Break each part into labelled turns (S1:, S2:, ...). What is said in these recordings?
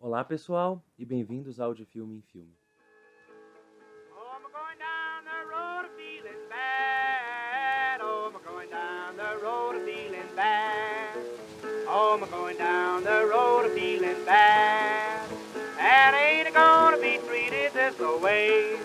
S1: Olá, pessoal, e bem-vindos ao De Filme em Filme.
S2: Oh, I'm going down the road feeling bad. Oh, I'm going down the road feeling bad. Oh, I'm going down the road feeling bad. And ain't gonna be treated this way.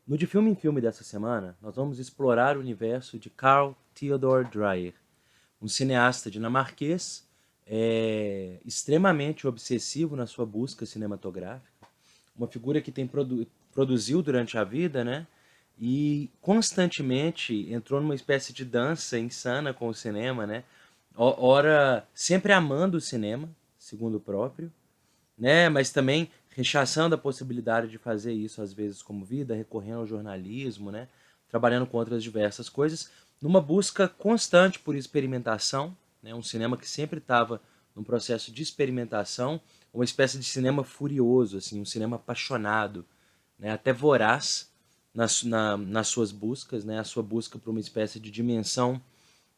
S1: No De Filme em Filme dessa semana, nós vamos explorar o universo de Carl Theodor Dreyer, um cineasta dinamarquês extremamente obsessivo na sua busca cinematográfica, uma figura que produziu durante a vida, né? E constantemente entrou numa espécie de dança insana com o cinema, né? Ora, sempre amando o cinema, segundo o próprio, né? Mas também rechaçando a possibilidade de fazer isso às vezes como vida, recorrendo ao jornalismo, né? Trabalhando com outras diversas coisas, numa busca constante por experimentação, né? Um cinema que sempre estava num processo de experimentação, uma espécie de cinema furioso, assim, um cinema apaixonado, né? Até voraz nas suas buscas, né? A sua busca por uma espécie de dimensão,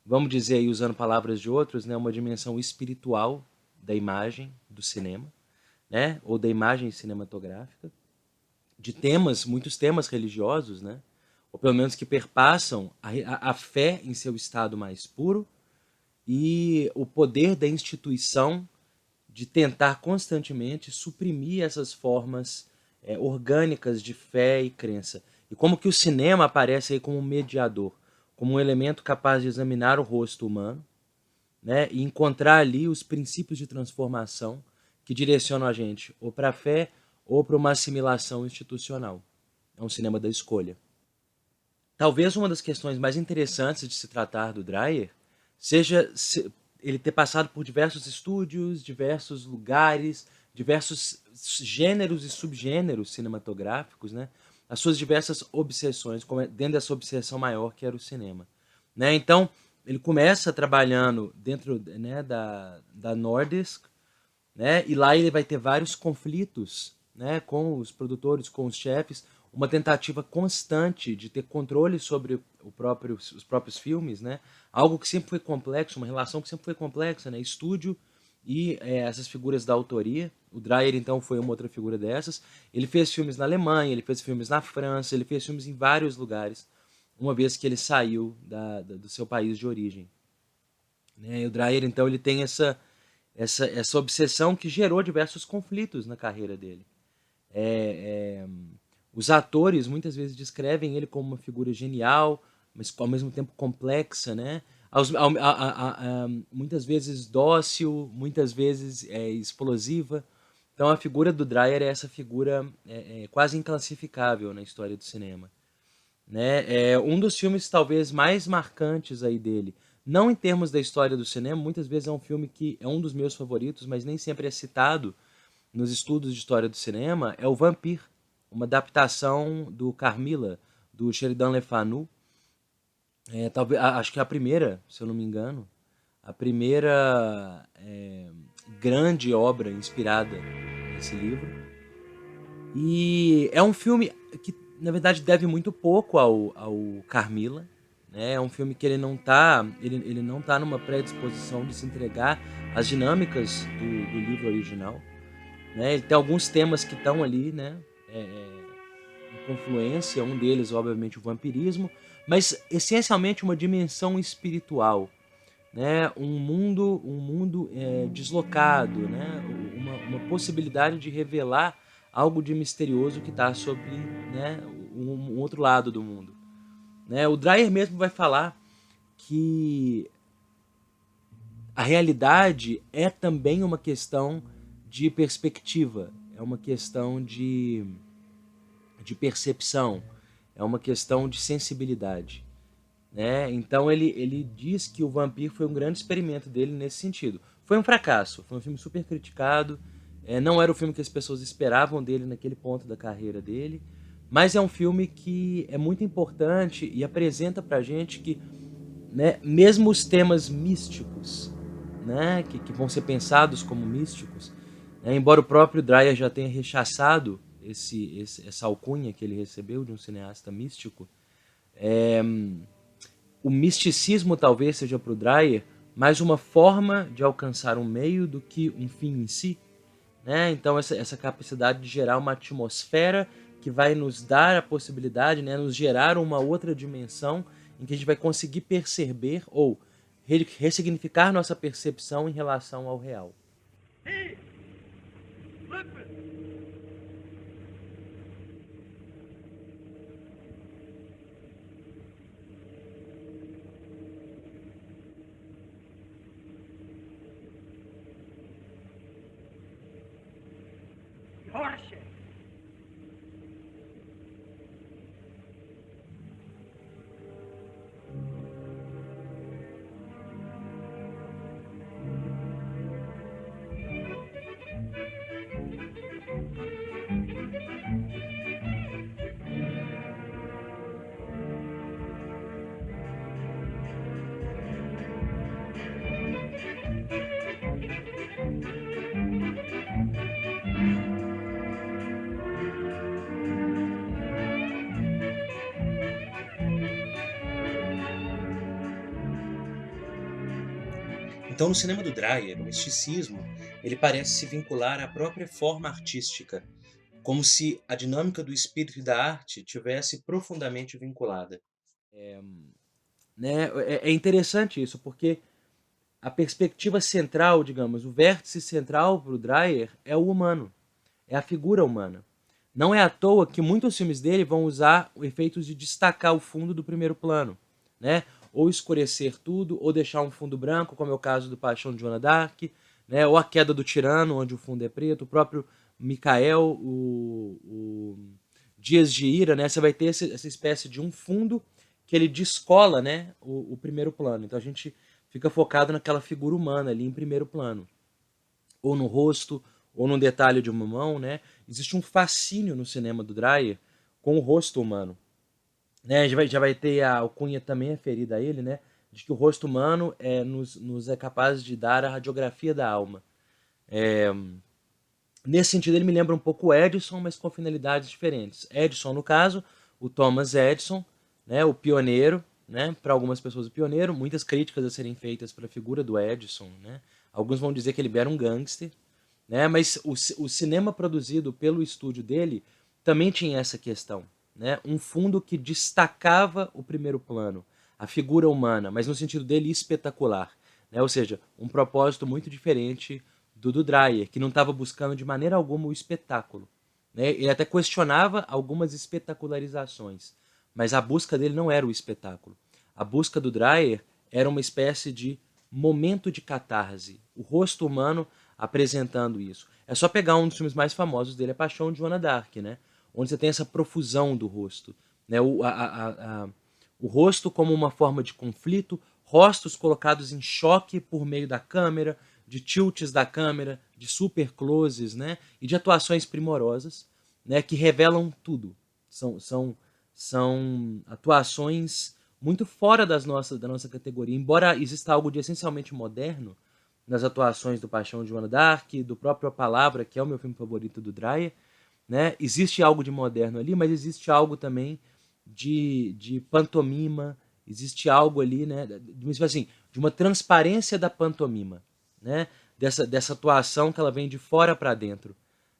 S1: vamos dizer aí usando palavras de outros, né? Uma dimensão espiritual da imagem do cinema, né, ou da imagem cinematográfica, de temas, muitos temas religiosos, né, ou pelo menos que perpassam a fé em seu estado mais puro e o poder da instituição de tentar constantemente suprimir essas formas orgânicas de fé e crença. E como que o cinema aparece aí como um mediador, como um elemento capaz de examinar o rosto humano, né, e encontrar ali os princípios de transformação que direcionam a gente ou para a fé ou para uma assimilação institucional. É um cinema da escolha. Talvez uma das questões mais interessantes de se tratar do Dreyer seja ele ter passado por diversos estúdios, diversos lugares, diversos gêneros e subgêneros cinematográficos, né? As suas diversas obsessões, dentro dessa obsessão maior que era o cinema, né? Então, ele começa trabalhando dentro, né, da Nordisk, né? E lá ele vai ter vários conflitos, né, com os produtores, com os chefes, uma tentativa constante de ter controle sobre os próprios filmes, né? Algo que sempre foi complexo, uma relação que sempre foi complexa, né? Estúdio e essas figuras da autoria. O Dreyer, então, foi uma outra figura dessas. Ele fez filmes na Alemanha, ele fez filmes na França, ele fez filmes em vários lugares, uma vez que ele saiu do seu país de origem, né? E o Dreyer, então, ele tem essa obsessão que gerou diversos conflitos na carreira dele. Os atores muitas vezes descrevem ele como uma figura genial, mas ao mesmo tempo complexa, né? Muitas vezes dócil, muitas vezes explosiva. Então a figura do Dreyer é essa figura quase inclassificável na história do cinema, né? É um dos filmes talvez mais marcantes aí dele, não em termos da história do cinema, muitas vezes é um filme que é um dos meus favoritos, mas nem sempre é citado nos estudos de história do cinema, é o Vampire, uma adaptação do Carmilla, do Sheridan Le Fanu. Talvez, acho que é a primeira, se eu não me engano, a primeira grande obra inspirada nesse livro. E é um filme que, na verdade, deve muito pouco ao Carmilla, né? É um filme que ele não tá numa predisposição de se entregar às dinâmicas do livro original, né? Ele tem alguns temas que estão ali, né, em confluência, um deles, obviamente, o vampirismo, mas essencialmente uma dimensão espiritual, né? Um mundo deslocado, né? Uma possibilidade de revelar algo de misterioso que está sobre, né, um outro lado do mundo, né? O Dreyer mesmo vai falar que a realidade é também uma questão de perspectiva, é uma questão de percepção, é uma questão de sensibilidade, né? Então ele diz que o Vampire foi um grande experimento dele nesse sentido. Foi um fracasso, foi um filme super criticado, não era o filme que as pessoas esperavam dele naquele ponto da carreira dele, mas é um filme que é muito importante e apresenta pra gente que, né, mesmo os temas místicos, né, que vão ser pensados como místicos, né, embora o próprio Dreyer já tenha rechaçado essa alcunha que ele recebeu de um cineasta místico, o misticismo talvez seja para o Dreyer mais uma forma de alcançar um meio do que um fim em si, né? Então essa capacidade de gerar uma atmosfera que vai nos dar a possibilidade, né, nos gerar uma outra dimensão em que a gente vai conseguir perceber ou ressignificar nossa percepção em relação ao real.
S2: Hey, listen. Horseshit.
S1: Então, no cinema do Dreyer, o misticismo ele parece se vincular à própria forma artística, como se a dinâmica do espírito e da arte tivesse profundamente vinculada. Né? É interessante isso, porque a perspectiva central, digamos, o vértice central para o Dreyer é o humano, é a figura humana. Não é à toa que muitos filmes dele vão usar efeitos de destacar o fundo do primeiro plano, né? Ou escurecer tudo, ou deixar um fundo branco, como é o caso do Paixão de Joana d'Arc, né? Ou A Queda do Tirano, onde o fundo é preto, o próprio Micael, o Dias de Ira, né? Você vai ter essa espécie de um fundo que ele descola, né, o primeiro plano. Então a gente fica focado naquela figura humana ali em primeiro plano. Ou no rosto, ou num detalhe de uma mão, né? Existe um fascínio no cinema do Dreyer com o rosto humano. Né? Já vai ter a alcunha também referida a ele, né? De que o rosto humano nos é capaz de dar a radiografia da alma. Nesse sentido, ele me lembra um pouco o Edison, mas com finalidades diferentes. Edison, no caso, o Thomas Edison, né? O pioneiro, né? Para algumas pessoas o pioneiro, muitas críticas a serem feitas para a figura do Edison, né? Alguns vão dizer que ele era um gangster, né? Mas o cinema produzido pelo estúdio dele também tinha essa questão, né? Um fundo que destacava o primeiro plano, a figura humana, mas no sentido dele espetacular, né? Ou seja, um propósito muito diferente do Dreyer, que não estava buscando de maneira alguma o espetáculo, né? Ele até questionava algumas espetacularizações, mas a busca dele não era o espetáculo. A busca do Dreyer era uma espécie de momento de catarse, o rosto humano apresentando isso. É só pegar um dos filmes mais famosos dele, A Paixão de Joana d'Arc, né? Onde você tem essa profusão do rosto, né? O rosto como uma forma de conflito, rostos colocados em choque por meio da câmera, de tilts da câmera, de super closes, né? E de atuações primorosas, né? Que revelam tudo. São atuações muito fora da nossa categoria. Embora exista algo de essencialmente moderno nas atuações do Paixão de Joana d'Arc, do próprio A Palavra, que é o meu filme favorito do Dreyer, né? Existe algo de moderno ali, mas existe algo também de pantomima, existe algo ali, né? Assim, de uma transparência da pantomima, né? Dessa atuação que ela vem de fora para dentro,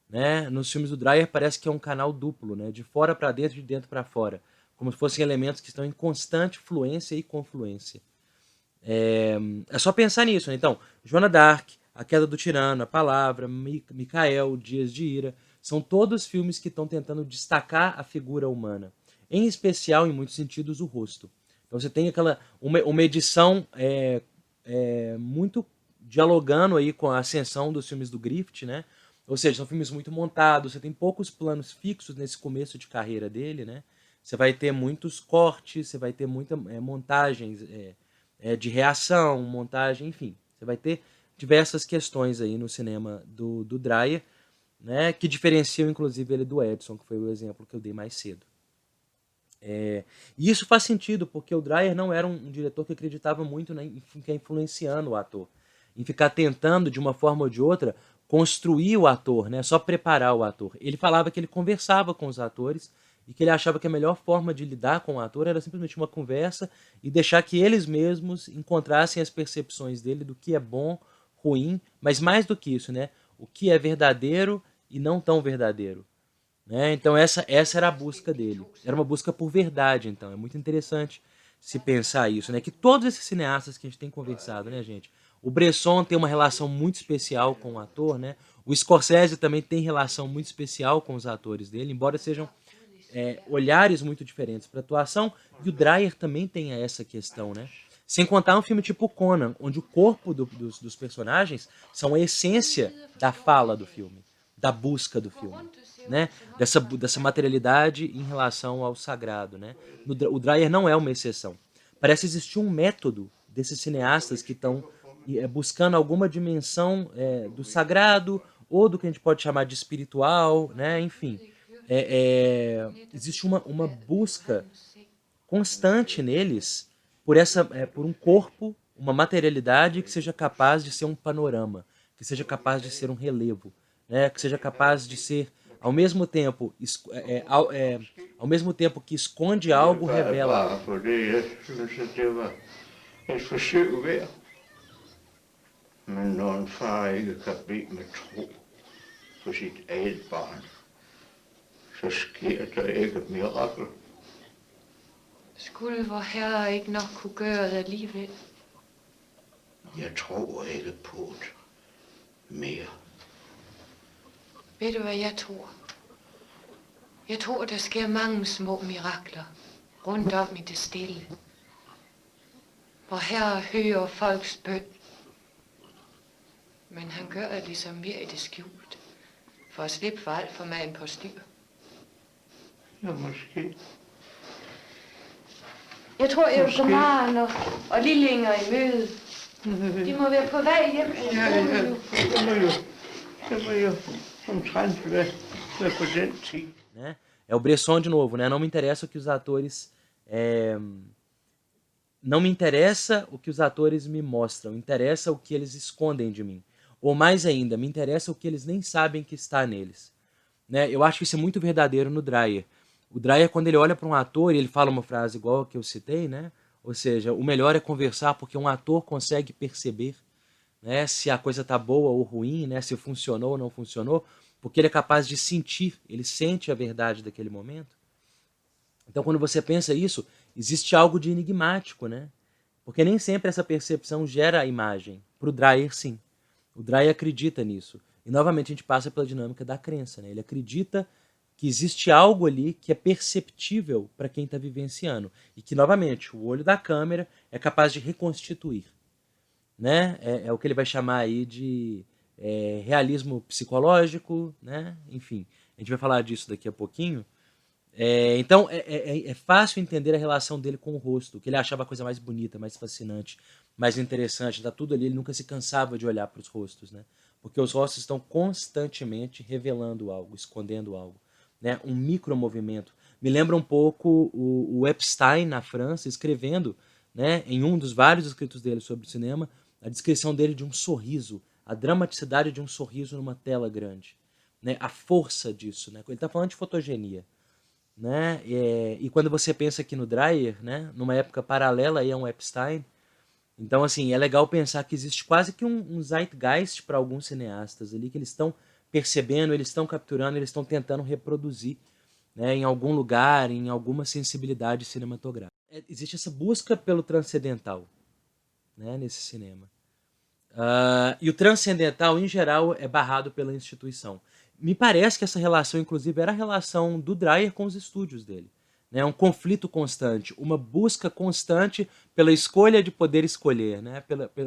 S1: né? Nos filmes do Dreyer parece que é um canal duplo, né? De fora para dentro e de dentro para fora, como se fossem elementos que estão em constante fluência e confluência. É só pensar nisso, né? Então, Joana d'Arc, A Queda do Tirano, A Palavra, Micael, Dias de Ira, são todos filmes que estão tentando destacar a figura humana, em especial, em muitos sentidos, o rosto. Então você tem uma edição muito dialogando aí com a ascensão dos filmes do Griffith, né? Ou seja, são filmes muito montados, você tem poucos planos fixos nesse começo de carreira dele, né? Você vai ter muitos cortes, você vai ter muitas montagens de reação, montagem, enfim. Você vai ter diversas questões aí no cinema do Dreyer, né, que diferenciam inclusive ele do Edison, que foi o exemplo que eu dei mais cedo. E isso faz sentido, porque o Dreyer não era um diretor que acreditava muito em ficar influenciando o ator, em ficar tentando, de uma forma ou de outra, construir o ator, né? Só preparar o ator. Ele falava que ele conversava com os atores e que ele achava que a melhor forma de lidar com o ator era simplesmente uma conversa e deixar que eles mesmos encontrassem as percepções dele do que é bom, ruim, mas mais do que isso, né? O que é verdadeiro e não tão verdadeiro. Né? Então essa era a busca dele. Era uma busca por verdade, então. É muito interessante se pensar isso, né? Que todos esses cineastas que a gente tem conversado, né, gente? O Bresson tem uma relação muito especial com o ator, né? O Scorsese também tem relação muito especial com os atores dele, embora sejam olhares muito diferentes para a atuação. E o Dreyer também tem essa questão, né? Sem contar um filme tipo Conan, onde o corpo dos personagens são a essência da fala do filme, da busca do filme, né? Dessa materialidade em relação ao sagrado, né? O Dreyer não é uma exceção. Parece existir um método desses cineastas que estão buscando alguma dimensão do sagrado ou do que a gente pode chamar de espiritual, né? Enfim, existe uma busca constante neles por um corpo, uma materialidade que seja capaz de ser um panorama, que seja capaz de ser um relevo, né? Que seja capaz de ser ao mesmo tempo ao mesmo tempo que esconde algo, revela algo.
S3: Fordi jeg synes, at det var et forsøg værd. Men når en far ikke kan bede med tro på sit eget barn, så sker der ikke et mirakel.
S4: Skulle vor Herre ikke nok kunne gøre det alligevel?
S3: Jeg tror ikke på det mere.
S4: Ved du, hvad jeg tror? Jeg tror, der sker mange små mirakler rundt om i det stille. Vor Herre hører folks bøn. Men han gør det ligesom mere i det skjult, for at slippe for alt for meget på styr.
S3: Ja, måske.
S4: Jeg tror, jeg vil gå Maren og Lille Inger i møde. De må være på vej hjem.
S3: Det må jo omtrent være på den tid.
S1: Né? É o Bresson de novo, né? Não me interessa o que os atores não me interessa o que os atores me mostram, interessa o que eles escondem de mim. Ou mais ainda, me interessa o que eles nem sabem que está neles. Né? Eu acho que isso é muito verdadeiro no Dreyer. O Dreyer, quando ele olha para um ator e ele fala uma frase igual a que eu citei, né? Ou seja, o melhor é conversar porque um ator consegue perceber, né, se a coisa está boa ou ruim, né, se funcionou ou não funcionou, porque ele é capaz de sentir, ele sente a verdade daquele momento. Então, quando você pensa isso, existe algo de enigmático, né? Porque nem sempre essa percepção gera a imagem. Para o Dreyer, sim. O Dreyer acredita nisso. E, novamente, a gente passa pela dinâmica da crença, né? Ele acredita que existe algo ali que é perceptível para quem está vivenciando. E que, novamente, o olho da câmera é capaz de reconstituir. Né? É o que ele vai chamar aí de realismo psicológico, né? Enfim, a gente vai falar disso daqui a pouquinho. Então, é fácil entender a relação dele com o rosto, que ele achava a coisa mais bonita, mais fascinante, mais interessante, tá tudo ali, ele nunca se cansava de olhar para os rostos, né? Porque os rostos estão constantemente revelando algo, escondendo algo, né? Um micromovimento. Me lembra um pouco o Epstein, na França, escrevendo, né, em um dos vários escritos dele sobre o cinema, a descrição dele de um sorriso, a dramaticidade de um sorriso numa tela grande, né? A força disso, né? Ele está falando de fotogenia. Né? E quando você pensa aqui no Dreyer, né, numa época paralela aí a um Epstein, então assim, é legal pensar que existe quase que um zeitgeist para alguns cineastas ali, que eles estão percebendo, eles estão capturando, eles estão tentando reproduzir, né, em algum lugar, em alguma sensibilidade cinematográfica. Existe essa busca pelo transcendental, né, nesse cinema. E o transcendental, em geral, é barrado pela instituição. Me parece que essa relação, inclusive, era a relação do Dreyer com os estúdios dele. Né? Um conflito constante, uma busca constante pela escolha de poder escolher, né?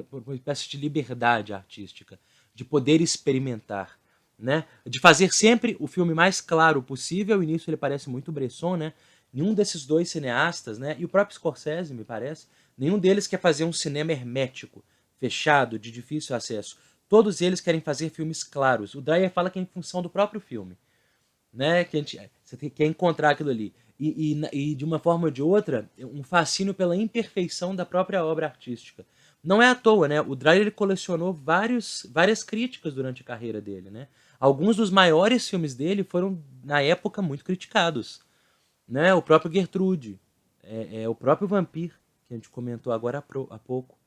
S1: Por uma espécie de liberdade artística, de poder experimentar, né? De fazer sempre o filme mais claro possível, e nisso ele parece muito Bresson, né? Nenhum desses dois cineastas, né? E o próprio Scorsese, me parece, nenhum deles quer fazer um cinema hermético, fechado, de difícil acesso. Todos eles querem fazer filmes claros. O Dreyer fala que é em função do próprio filme, né? Que você quer encontrar aquilo ali. E de uma forma ou de outra, um fascínio pela imperfeição da própria obra artística. Não é à toa, né? O Dreyer ele colecionou várias críticas durante a carreira dele, né? Alguns dos maiores filmes dele foram, na época, muito criticados, né? O próprio Gertrude, o próprio Vampir, que a gente comentou agora há pouco.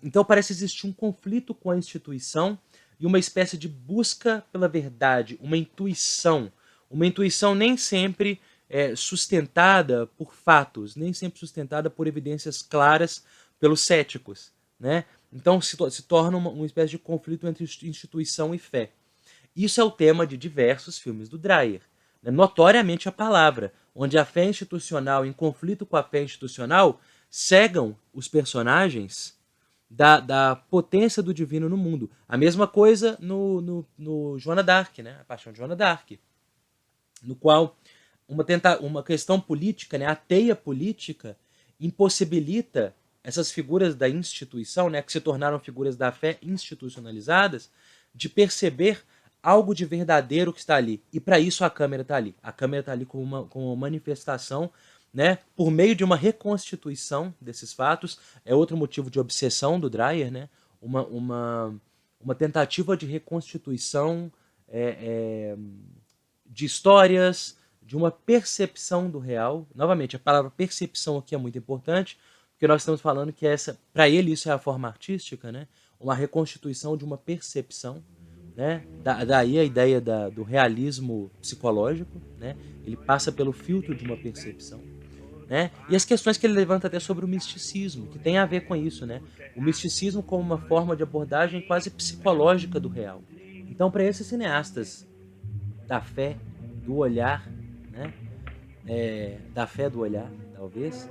S1: Então parece existir um conflito com a instituição e uma espécie de busca pela verdade, uma intuição nem sempre sustentada por fatos, nem sempre sustentada por evidências claras pelos céticos, né? Então se torna uma espécie de conflito entre instituição e fé. Isso é o tema de diversos filmes do Dreyer, né? Notoriamente a palavra, onde a fé institucional em conflito com a fé institucional cegam os personagens da potência do divino no mundo. A mesma coisa no Joana d'Arc, né? A Paixão de Joana d'Arc, no qual uma questão política, né? A teia política impossibilita essas figuras da instituição, né? Que se tornaram figuras da fé institucionalizadas, de perceber algo de verdadeiro que está ali. E para isso a câmera está ali. A câmera está ali como uma manifestação, né, por meio de uma reconstituição desses fatos. É outro motivo de obsessão do Dreyer, né, uma tentativa de reconstituição de histórias, de uma percepção do real. Novamente, a palavra percepção aqui é muito importante, porque nós estamos falando que para ele isso é a forma artística, né, uma reconstituição de uma percepção, né? Daí a ideia do realismo psicológico, né? Ele passa pelo filtro de uma percepção, né? E as questões que ele levanta até sobre o misticismo, que tem a ver com isso, né? O misticismo como uma forma de abordagem quase psicológica do real. Então, para esses cineastas da fé, do olhar, né? Da fé do olhar, talvez,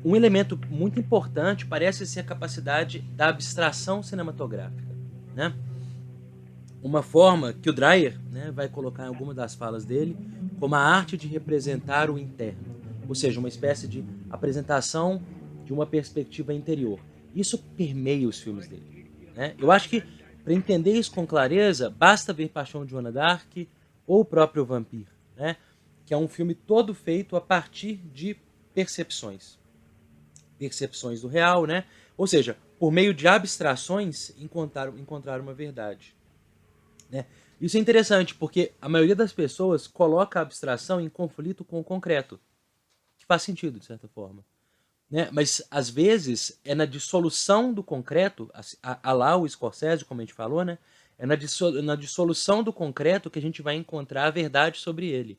S1: um elemento muito importante parece ser a capacidade da abstração cinematográfica, né? Uma forma que o Dreyer, né, vai colocar em alguma das falas dele como a arte de representar o interno, ou seja, uma espécie de apresentação de uma perspectiva interior. Isso permeia os filmes dele, né? Eu acho que para entender isso com clareza, basta ver Paixão de Joana d'Arc ou o próprio Vampir, né, que é um filme todo feito a partir de percepções do real, né? Ou seja, por meio de abstrações encontrar uma verdade. Né? Isso é interessante porque a maioria das pessoas coloca a abstração em conflito com o concreto, que faz sentido, de certa forma, né? Mas às vezes é na dissolução do concreto, a lá o Scorsese, como a gente falou, né? É na dissolução do concreto que a gente vai encontrar a verdade sobre ele,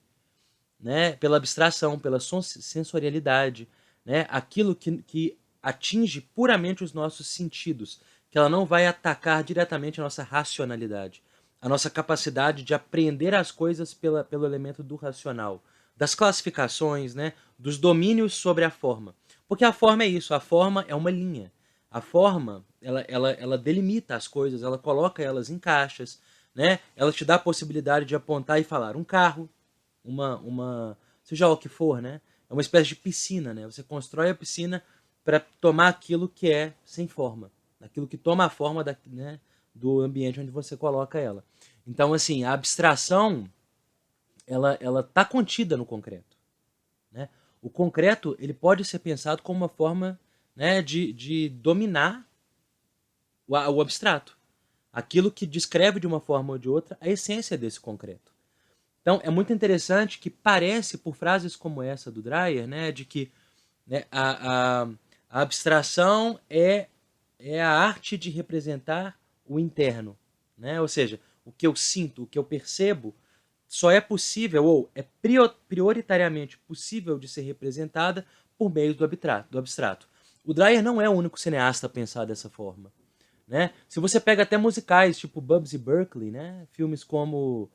S1: né? Pela abstração, pela sensorialidade, né? Aquilo que atinge puramente os nossos sentidos, que ela não vai atacar diretamente a nossa racionalidade, a nossa capacidade de apreender as coisas pelo elemento do racional, das classificações, né, dos domínios sobre a forma. Porque a forma é isso, a forma é uma linha. A forma, ela delimita as coisas, ela coloca elas em caixas, né? Ela te dá a possibilidade de apontar e falar um carro, seja o que for, né? É uma espécie de piscina, né? Você constrói a piscina para tomar aquilo que é sem forma, aquilo que toma a forma né, do ambiente onde você coloca ela. Então, assim, a abstração, ela tá contida no concreto, né? O concreto, ele pode ser pensado como uma forma, né, de dominar o abstrato, aquilo que descreve de uma forma ou de outra a essência desse concreto. Então, é muito interessante que parece, por frases como essa do Dreyer, né, de que, né, a abstração é a arte de representar o interno, né? Ou seja, o que eu sinto, o que eu percebo, só é possível, ou é prioritariamente possível de ser representada por meio do abstrato. O Dreyer não é o único cineasta a pensar dessa forma, né? Se você pega até musicais, tipo Bubsy Berkeley, né? Filmes como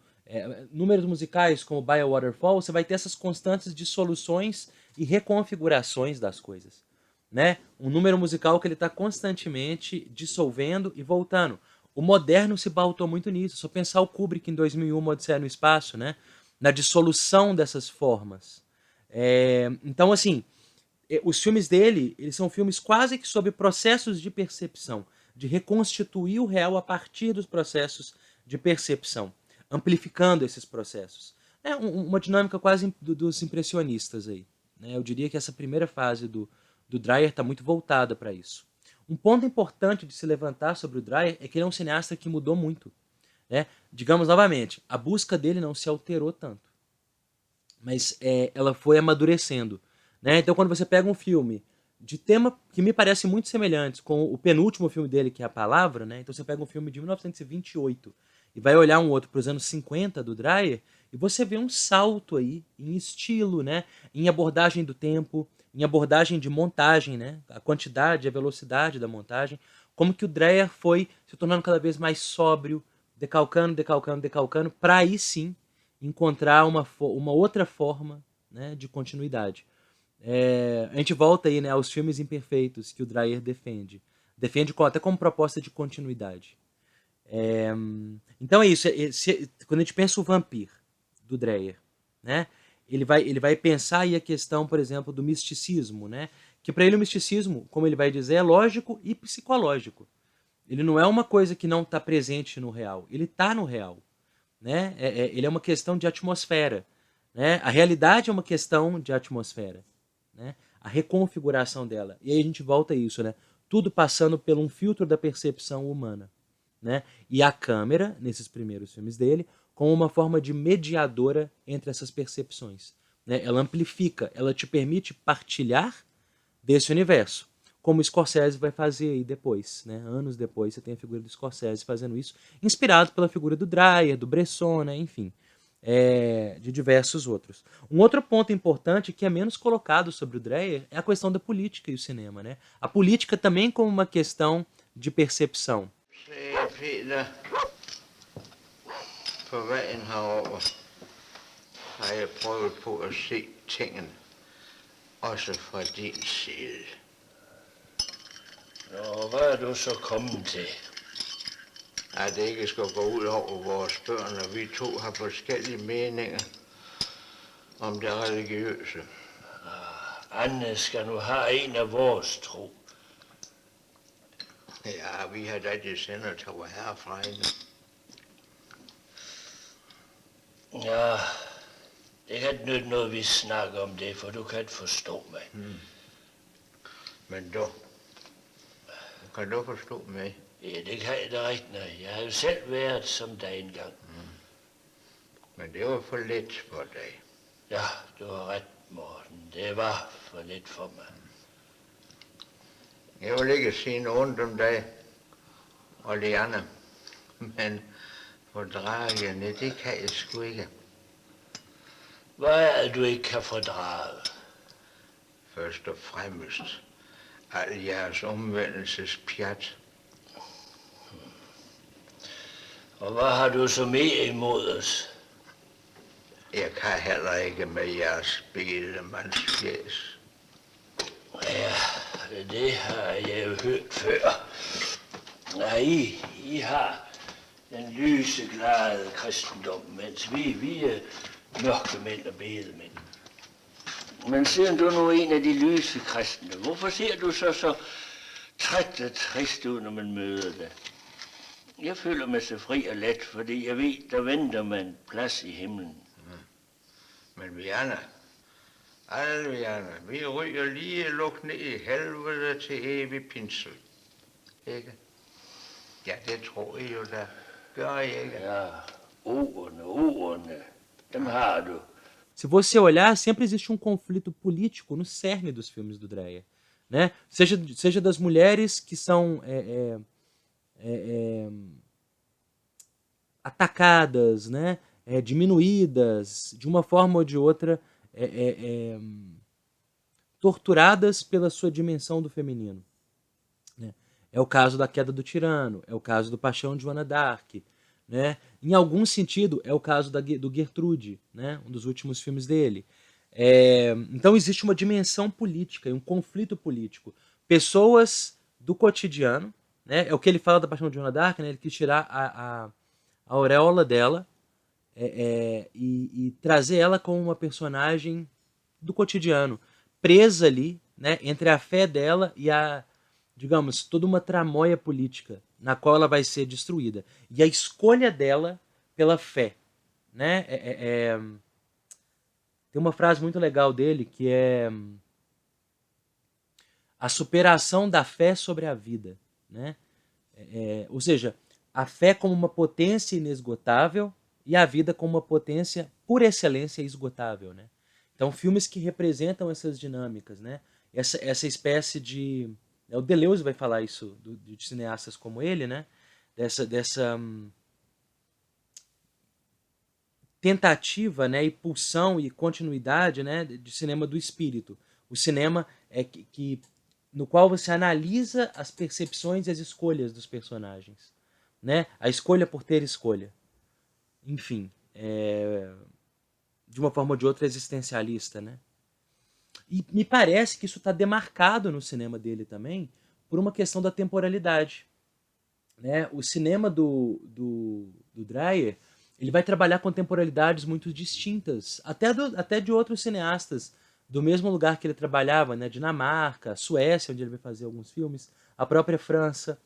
S1: números musicais como By a Waterfall, você vai ter essas constantes dissoluções e reconfigurações das coisas, né? Um número musical que ele está constantemente dissolvendo e voltando. O moderno se pautou muito nisso. Só pensar o Kubrick em 2001, Odisseia no Espaço, né? Na dissolução dessas formas. Então, assim, os filmes dele, eles são filmes quase que sobre processos de percepção, de reconstituir o real a partir dos processos de percepção, amplificando esses processos. É uma dinâmica quase dos impressionistas aí, né? Eu diria que essa primeira fase do Dreyer está muito voltada para isso. Um ponto importante de se levantar sobre o Dreyer é que ele é um cineasta que mudou muito, né? Digamos novamente, a busca dele não se alterou tanto, mas ela foi amadurecendo, né? Então quando você pega um filme de tema que me parece muito semelhantes com o penúltimo filme dele, que é A Palavra, né? Então você pega um filme de 1928 e vai olhar um outro para os anos 50 do Dreyer, e você vê um salto aí em estilo, né? Em abordagem do tempo, em abordagem de montagem, né? A quantidade, a velocidade da montagem, como que o Dreyer foi se tornando cada vez mais sóbrio, decalcando, para aí sim encontrar uma outra forma, né, de continuidade. A gente volta aí, né, aos filmes imperfeitos que o Dreyer defende. Defende até como proposta de continuidade. Então é isso. Quando a gente pensa o Vampir, do Dreyer, né, ele vai pensar aí a questão, por exemplo, do misticismo, né, que para ele o misticismo, como ele vai dizer, é lógico e psicológico. Ele não é uma coisa que não está presente no real. Ele está no real, né? Ele é uma questão de atmosfera, né? A realidade é uma questão de atmosfera, né? A reconfiguração dela. E aí a gente volta a isso, né? Tudo passando por um filtro da percepção humana, né? E a câmera, nesses primeiros filmes dele, como uma forma de mediadora entre essas percepções, né? Ela amplifica, ela te permite partilhar desse universo, como o Scorsese vai fazer aí depois, né? Anos depois você tem a figura do Scorsese fazendo isso, inspirado pela figura do Dreyer, do Bresson, né? Enfim, de diversos outros. Um outro ponto importante que é menos colocado sobre o Dreyer é a questão da política e o cinema, né? A política também como uma questão de percepção.
S3: Se Peter, på vejen herover har jeg prøvet på at se tingene, også fra din side.
S5: Nå, hvad er du så kommet til?
S3: At det ikke skal gå ud over vores børn, og vi to har forskellige meninger om det religiøse.
S5: Anne skal nu have en af vores tro.
S3: Ja, vi har da de sender til vor herre fra hende.
S5: Ja, det kan ikke nytte noget, vi snakker om det, for du kan ikke forstå mig.
S3: Men du, kan du forstå mig?
S5: Ja, det kan jeg da rigtig noget. Jeg har jo selv været som dig engang.
S3: Men det var for lidt for dig.
S5: Ja, du har ret, Morten. Det var for lidt for mig.
S3: Jeg vil ikke sige noget ondt om dig og de andre, men fordragene, det kan jeg sgu ikke.
S5: Hvad er det, du ikke kan fordrage?
S3: Først og fremmest al jeres omvendelsespjat.
S5: Og hvad har du så mere imod os?
S3: Jeg kan heller ikke med jeres bedemandsfjæs.
S5: Ja, det har jeg jo hørt før. Nej, I har den lyseglade kristendom, mens vi er mørke mænd og bedemænd. Men siden du nu er en af de lyse kristne, hvorfor ser du så træt og trist ud, når man møder dig? Jeg føler mig så fri og let, fordi jeg ved, der venter man en plads i himlen.
S3: Men vi andre, alle vi andre, vi ryger lige lukket ned i helvede til evig pinsel. Ikke? Ja, det tror jeg jo da. Gør jeg ikke?
S5: Ja, ordene, dem har du.
S1: Se você olhar, sempre existe um conflito político no cerne dos filmes do Dreyer, né? Seja das mulheres que são atacadas, né? Diminuídas, de uma forma ou de outra, torturadas pela sua dimensão do feminino, né? É o caso da Queda do Tirano, é o caso do Paixão de Joana d'Arc, né? Em algum sentido, é o caso do Gertrude, né? Um dos últimos filmes dele. Então existe uma dimensão política e um conflito político. Pessoas do cotidiano, né? É o que ele fala da Paixão de Joana d'Arc, né? Ele quis tirar a auréola dela e trazer ela como uma personagem do cotidiano, presa ali, né? Entre a fé dela e digamos, toda uma tramóia política na qual ela vai ser destruída. E a escolha dela pela fé, né? Tem uma frase muito legal dele que é: a superação da fé sobre a vida, né? Ou seja, a fé como uma potência inesgotável e a vida como uma potência, por excelência, esgotável, né? Então, filmes que representam essas dinâmicas, né? Essa espécie de... O Deleuze vai falar isso de cineastas como ele, né? Dessa tentativa, né, e pulsão e continuidade, né, de cinema do espírito. O cinema no qual você analisa as percepções e as escolhas dos personagens, né? A escolha por ter escolha. Enfim, de uma forma ou de outra existencialista, né? E me parece que isso está demarcado no cinema dele também por uma questão da temporalidade, né? O cinema do Dreyer, ele vai trabalhar com temporalidades muito distintas, até de outros cineastas do mesmo lugar que ele trabalhava, né? Dinamarca, Suécia, onde ele vai fazer alguns filmes, a própria França,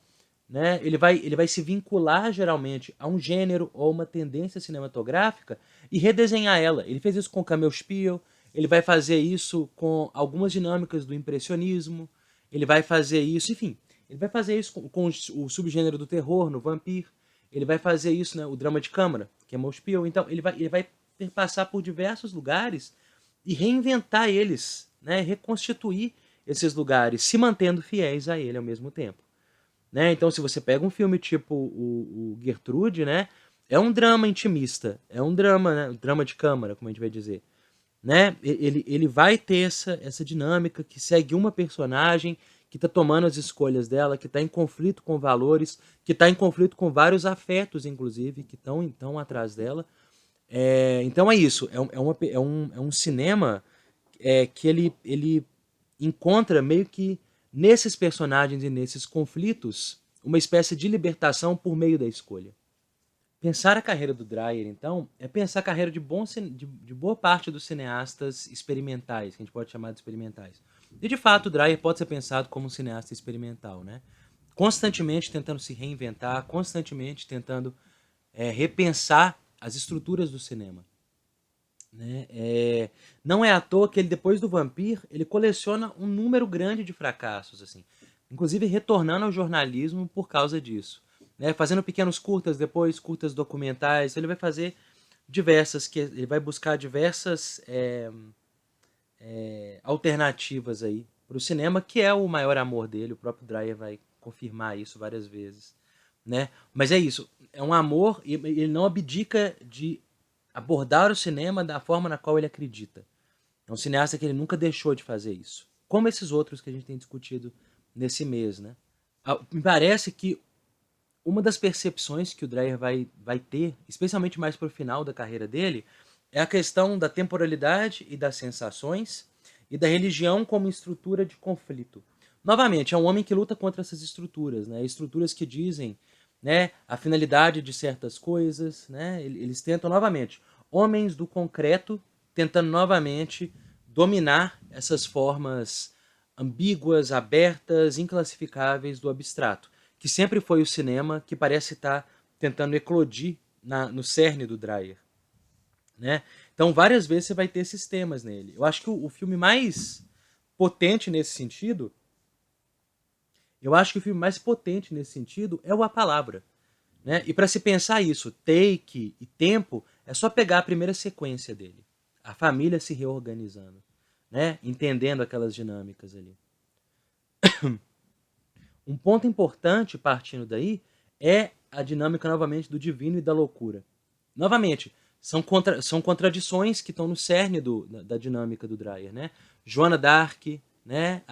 S1: né? Ele vai se vincular geralmente a um gênero ou uma tendência cinematográfica e redesenhar ela. Ele fez isso com Camille Spiel, ele vai fazer isso com algumas dinâmicas do impressionismo, ele vai fazer isso, enfim, ele vai fazer isso com o subgênero do terror no Vampire, ele vai fazer isso, né, o drama de câmara, que é Spiel. Então ele vai passar por diversos lugares e reinventar eles, né, reconstituir esses lugares, se mantendo fiéis a ele ao mesmo tempo. Né? Então, se você pega um filme tipo o Gertrude, né, é um drama intimista, é um drama, né, um drama de câmara, como a gente vai dizer. Né? Ele vai ter essa dinâmica que segue uma personagem que está tomando as escolhas dela, que está em conflito com valores, que está em conflito com vários afetos, inclusive, que estão atrás dela. Então é isso, é um cinema que ele encontra meio que nesses personagens e nesses conflitos uma espécie de libertação por meio da escolha. Pensar a carreira do Dreyer, então, é pensar a carreira de boa parte dos cineastas experimentais, que a gente pode chamar de experimentais. E, de fato, o Dreyer pode ser pensado como um cineasta experimental, né? Constantemente tentando se reinventar, constantemente tentando repensar as estruturas do cinema. Né? Não é à toa que ele, depois do Vampire, ele coleciona um número grande de fracassos, assim, inclusive retornando ao jornalismo por causa disso. Né, fazendo pequenos curtas, depois curtas documentais, ele vai fazer ele vai buscar diversas alternativas aí para o cinema, que é o maior amor dele. O próprio Dreyer vai confirmar isso várias vezes, né? Mas é isso, é um amor e ele não abdica de abordar o cinema da forma na qual ele acredita. É um cineasta que ele nunca deixou de fazer isso, como esses outros que a gente tem discutido nesse mês, né? Me parece que uma das percepções que o Dreyer vai ter, especialmente mais para o final da carreira dele, é a questão da temporalidade e das sensações e da religião como estrutura de conflito. Novamente, é um homem que luta contra essas estruturas, né? Estruturas que dizem, né, a finalidade de certas coisas. Né? Eles tentam novamente, homens do concreto tentando novamente dominar essas formas ambíguas, abertas, inclassificáveis do abstrato, que sempre foi o cinema que parece estar tentando eclodir no cerne do Dreyer. Né? Então, várias vezes você vai ter esses temas nele. Eu acho que o filme mais potente nesse sentido, é o A Palavra. Né? E para se pensar isso, take e tempo, é só pegar a primeira sequência dele. A família se reorganizando, né? Entendendo aquelas dinâmicas ali. Um ponto importante, partindo daí, é a dinâmica, novamente, do divino e da loucura. Novamente, são contradições que estão no cerne da dinâmica do Dreyer. Né? Joana d'Arc, né?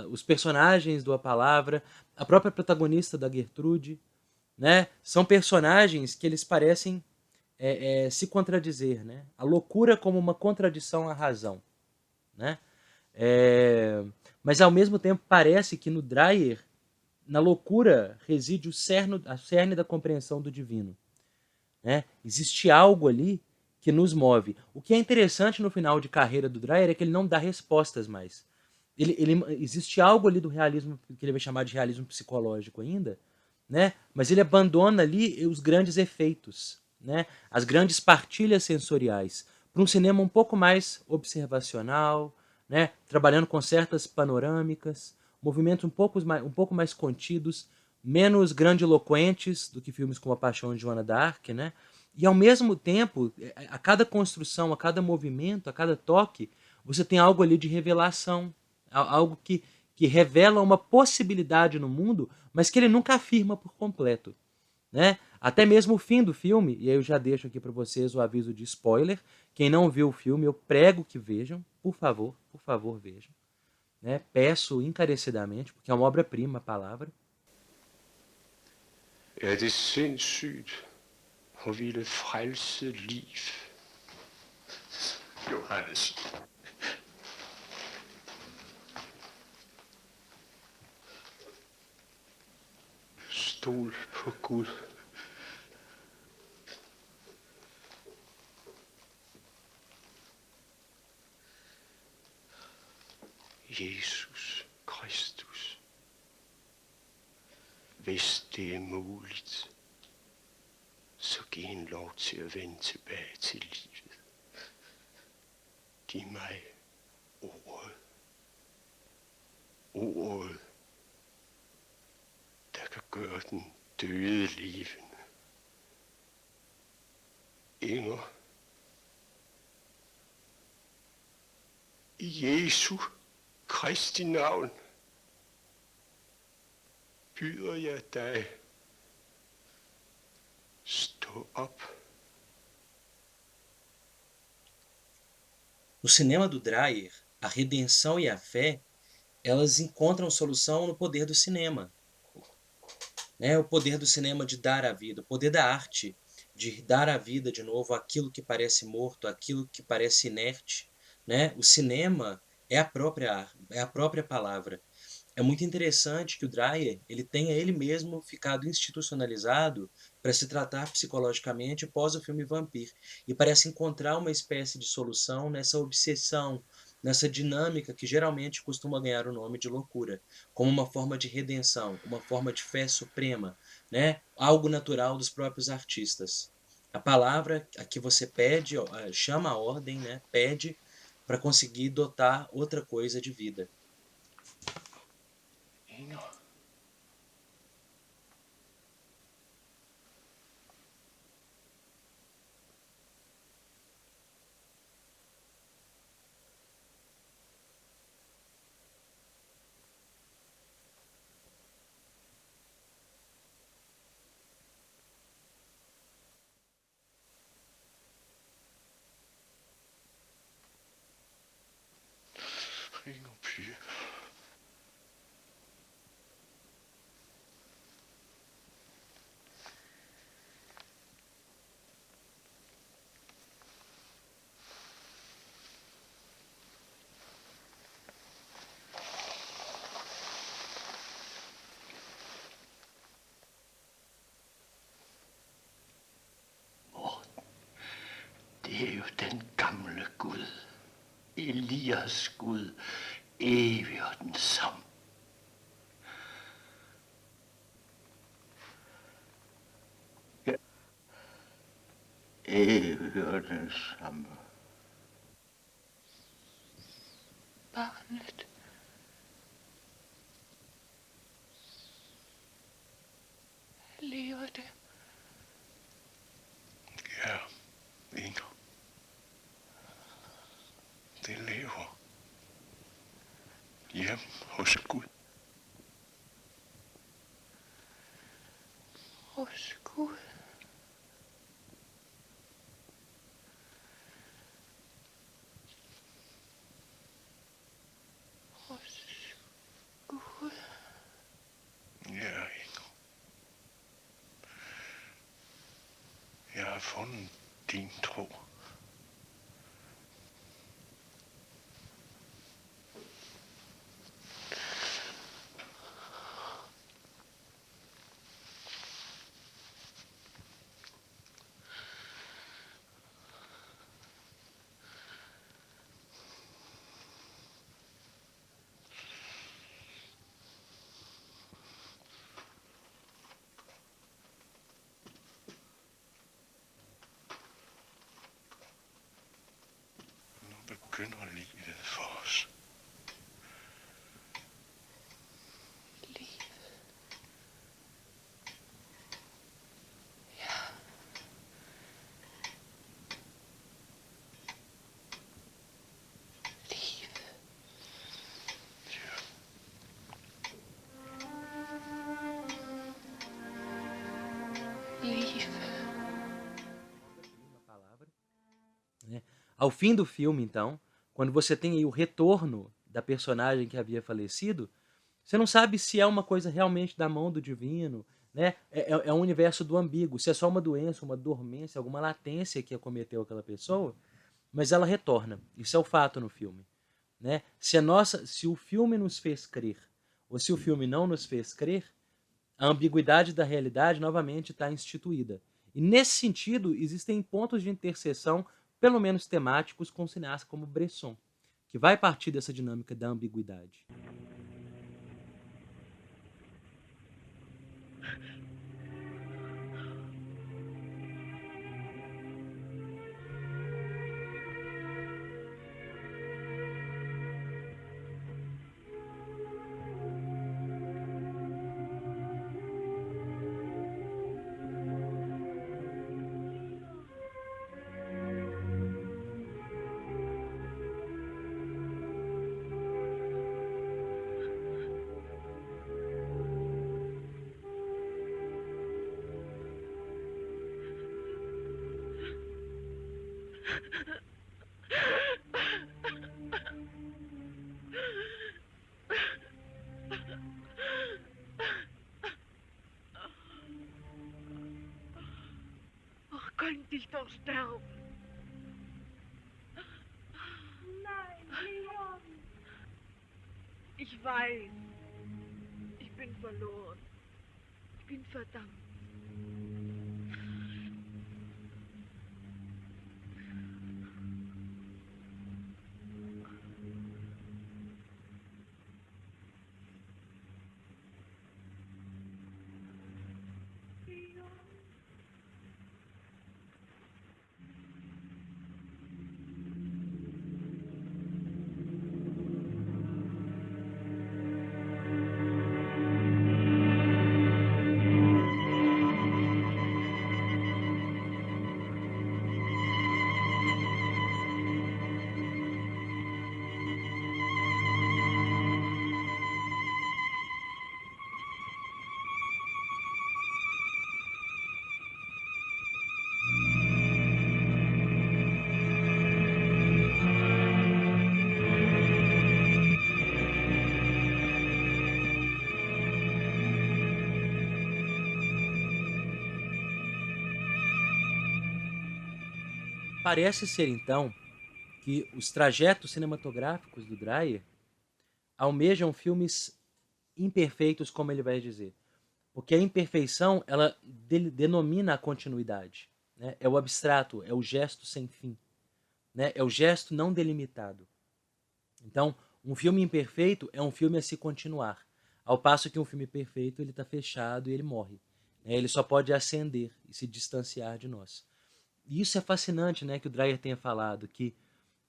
S1: Os personagens do A Palavra, a própria protagonista da Gertrude, né? São personagens que eles parecem se contradizer. Né? A loucura como uma contradição à razão. Né? Mas, ao mesmo tempo, parece que no Dreyer, na loucura reside a cerne da compreensão do divino. Né? Existe algo ali que nos move. O que é interessante no final de carreira do Dreyer é que ele não dá respostas mais. Existe algo ali do realismo, que ele vai chamar de realismo psicológico ainda, né? Mas ele abandona ali os grandes efeitos, né? As grandes partilhas sensoriais, para um cinema um pouco mais observacional, né? Trabalhando com certas panorâmicas, movimentos um pouco mais contidos, menos grandiloquentes do que filmes como A Paixão de Joana d'Arc, né? E ao mesmo tempo, a cada construção, a cada movimento, a cada toque, você tem algo ali de revelação, algo que revela uma possibilidade no mundo, mas que ele nunca afirma por completo, né? Até mesmo o fim do filme, e aí eu já deixo aqui para vocês o aviso de spoiler. Quem não viu o filme, eu prego que vejam, por favor, vejam. Né? Peço encarecidamente, porque é uma obra-prima a palavra.
S6: Er det sindssygt at ville frelse liv? Johannes. Stol på Gud. Jesus Kristus. Hvis det er muligt, så giv en lov til at vende tilbage til livet. Giv mig ordet. Ordet, der kan gøre den døde levende. Inger. I Jesu Kristi navn byder jeg dig. Stå op.
S1: No cinema do Dreyer, a redenção e a fé, elas encontram solução no poder do cinema. Né? O poder do cinema de dar a vida, o poder da arte de dar a vida de novo àquilo que parece morto, àquilo que parece inerte. Né? O cinema é a própria palavra. É muito interessante que o Dreyer ele tenha ele mesmo ficado institucionalizado para se tratar psicologicamente pós o filme Vampir. E parece encontrar uma espécie de solução nessa obsessão, nessa dinâmica que geralmente costuma ganhar o nome de loucura, como uma forma de redenção, uma forma de fé suprema, né? Algo natural dos próprios artistas. A palavra a que você pede, chama a ordem, né? Pede para conseguir dotar outra coisa de vida.
S6: Inger. Inger pige. Det er jo den gamle Gud. Elias Gud. Evig og den samme. Ja. Evig og den samme.
S4: Barnet. Lever det?
S6: Ja, Inger. Det lever. Hjem hos Gud.
S4: Hos Gud. Hos Gud.
S6: Ja, Inger. Jeg har fundet din tro. Nu begynder livet for os.
S1: Ao fim do filme, então, quando você tem aí o retorno da personagem que havia falecido, você não sabe se é uma coisa realmente da mão do divino, né? É um universo do ambíguo, se é só uma doença, uma dormência, alguma latência que acometeu aquela pessoa, mas ela retorna. Isso é o fato no filme, né? Se o filme nos fez crer, ou se o filme não nos fez crer, a ambiguidade da realidade novamente está instituída. E nesse sentido, existem pontos de interseção, pelo menos temáticos, com cineastas como Bresson, que vai partir dessa dinâmica da ambiguidade.
S7: Könnte ich doch sterben.
S8: Nein, Leon.
S7: Ich weiß. Ich bin verloren. Ich bin verdammt.
S1: Parece ser, então, que os trajetos cinematográficos do Dreyer almejam filmes imperfeitos, como ele vai dizer. Porque a imperfeição, ela denomina a continuidade, né? É o abstrato, é o gesto sem fim, né? É o gesto não delimitado. Então, um filme imperfeito é um filme a se continuar, ao passo que um filme perfeito ele está fechado e ele morre, né? Ele só pode ascender e se distanciar de nós. E isso é fascinante, né, que o Dreyer tenha falado, que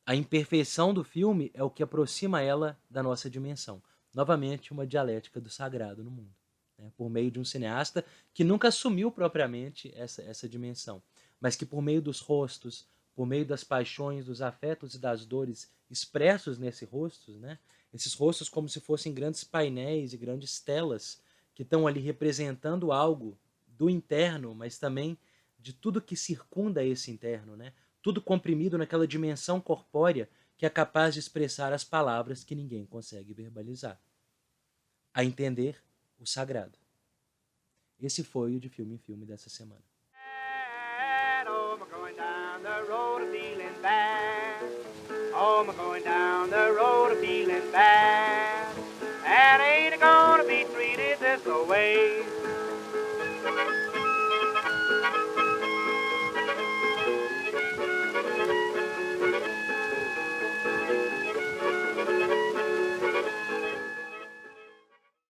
S1: a imperfeição do filme é o que aproxima ela da nossa dimensão. Novamente, uma dialética do sagrado no mundo, né, por meio de um cineasta que nunca assumiu propriamente essa dimensão, mas que por meio dos rostos, por meio das paixões, dos afetos e das dores expressos nesses rostos, né, esses rostos como se fossem grandes painéis e grandes telas que estão ali representando algo do interno, mas também de tudo que circunda esse interno, né? Tudo comprimido naquela dimensão corpórea que é capaz de expressar as palavras que ninguém consegue verbalizar. A entender o sagrado. Esse foi o De Filme em Filme dessa semana.
S2: Oh, I'm going down the road feeling bad. Oh, I'm going down the road feeling bad. And ain't gonna be treated this way.